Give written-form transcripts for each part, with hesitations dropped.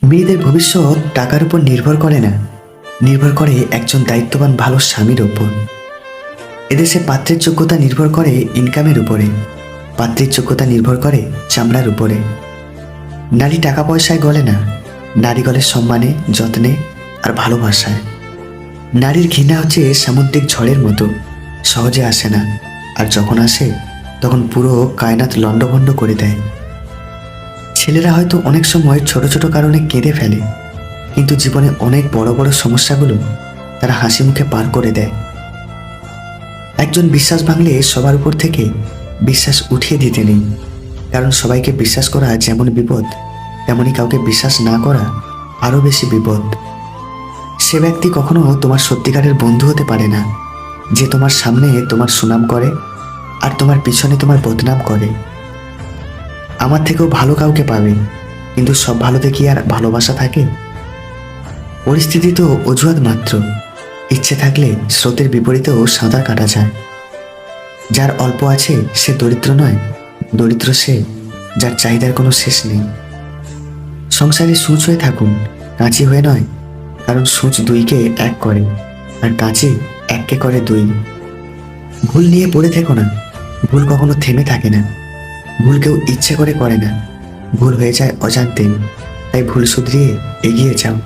মেয়েদের ভবিষ্যৎ টাকার উপর নির্ভর করে না, নির্ভর করে একজন দায়িত্ববান ভালো স্বামীর ওপর। এদেশে পাত্রের যোগ্যতা নির্ভর করে ইনকামের উপরে, পাত্রীর যোগ্যতা নির্ভর করে চামড়ার উপরে। নারী টাকা পয়সায় গলে না, নারী গলে সম্মানে, যত্নে আর ভালোবাসায়। নারীর ঘৃণা হচ্ছে সামুদ্রিক ঝড়ের মতো, সহজে আসে না, আর যখন আসে তখন পুরো কায়নাত লণ্ডভণ্ড করে দেয়। ছেলেরা হয়তো অনেক সময় ছোট ছোট কারণে কেঁদে ফেলে, কিন্তু জীবনে অনেক বড় বড় সমস্যাগুলো তারা হাসি মুখে পার করে দেয়। একজন বিশ্বাস ভাঙলে সবার উপর থেকে বিশ্বাস উঠিয়ে দিতে নেই, কারণ সবাইকে বিশ্বাস করা যেমন বিপদ, তেমনি কাউকে বিশ্বাস না করা আরও বেশি বিপদ। সে ব্যক্তি কখনো তোমার সত্যিকারের বন্ধু হতে পারে না যে তোমার সামনে তোমার সুনাম করে আর তোমার পিছনে তোমার বদনাম করে। আমার থেকেও ভালো কাউকে পাবে, কিন্তু সব ভালোতে কি আর ভালোবাসা থাকে? পরিস্থিতি তো অজুহাত মাত্র। ইচ্ছে থাকলে স্রোতের বিপরীতেও সাঁতার কাটা যায়। যার অল্প আছে সে দরিদ্র নয়, দরিদ্র সে যার চাহিদার কোনো শেষ নেই। সংসারে সূচ হয়ে থাকুন, কাঁচি হয়ে নয়, কারণ সূচ দুইকে এক করে আর কাঁচি এককে করে দুই। ভুল নিয়ে পড়ে থেকো না, ভুল কখনো থেমে থাকে না। ভুল কেউ ইচ্ছে করে করে না, ভুল হয়ে যায় অজান্তেই। তাই ভুল শুধরিয়ে এগিয়ে যাও।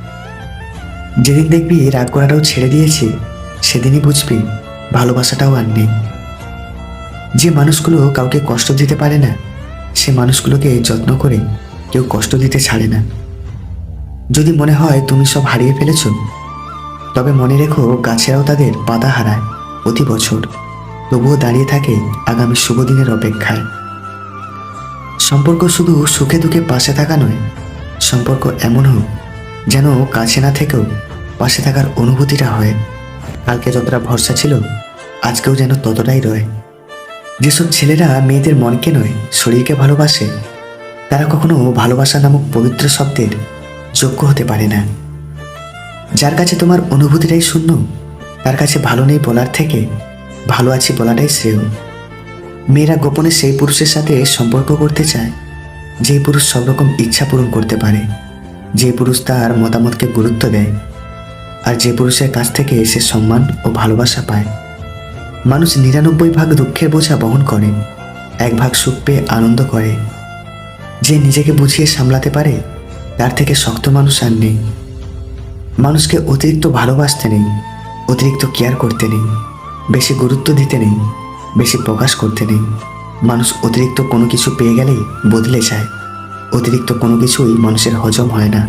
যেদিন দেখবি রাগ করাটাও ছেড়ে দিয়েছি, সেদিনই বুঝবি ভালোবাসাটাও আর নেই। যে মানুষগুলো কাউকে কষ্ট দিতে পারে না, সে মানুষগুলোকে যত্ন করে কেউ কষ্ট দিতে ছাড়ে না। যদি মনে হয় তুমি সব হারিয়ে ফেলেছ, তবে মনে রেখো গাছেরাও তাদের পাতা হারায় প্রতি বছর, তবুও দাঁড়িয়ে থাকে আগামী শুভ দিনের অপেক্ষায়। সম্পর্ক শুধু সুখে দুঃখে পাশে থাকা নয়, সম্পর্ক এমন হোক যেন কাছে না থেকেও পাশে থাকার অনুভূতিটা হয়। কালকে যতটা ভরসা ছিল আজকেও যেন ততটাই রয়। যেসব ছেলেরা মেয়েদের মনকে নয় শরীরকে ভালোবাসে, তারা কখনো ভালোবাসা নামক পবিত্র শব্দের যোগ্য হতে পারে না। যার কাছে তোমার অনুভূতিটাই শূন্য, তার কাছে ভালো নেই বলার থেকে ভালো আছি বলাটাই শ্রেয়। মেয়েরা গোপনে সেই পুরুষের সাথে সম্পর্ক করতে চায় যেই পুরুষ সব রকম ইচ্ছা পূরণ করতে পারে, যে পুরুষ তার মতামতকে গুরুত্ব দেয়, আর যে পুরুষের কাছ থেকে সে সম্মান ও ভালোবাসা পায়। মানুষ ৯৯ ভাগ দুঃখের বোঝা বহন করে, ১ ভাগ সুখ পেয়ে আনন্দ করে। যে নিজেকে বুঝিয়ে সামলাতে পারে, তার থেকে শক্ত মানুষ আর নেই। মানুষকে অতিরিক্ত ভালোবাসতে নেই, অতিরিক্ত কেয়ার করতে নেই, বেশি গুরুত্ব দিতে নেই, বেশি প্রকাশ করতে নেই। মানুষ অতিরিক্ত কোনো কিছু পেয়ে গেলেই বদলে যায়, অতিরিক্ত কোনো কিছুই মানুষের হজম হয় না।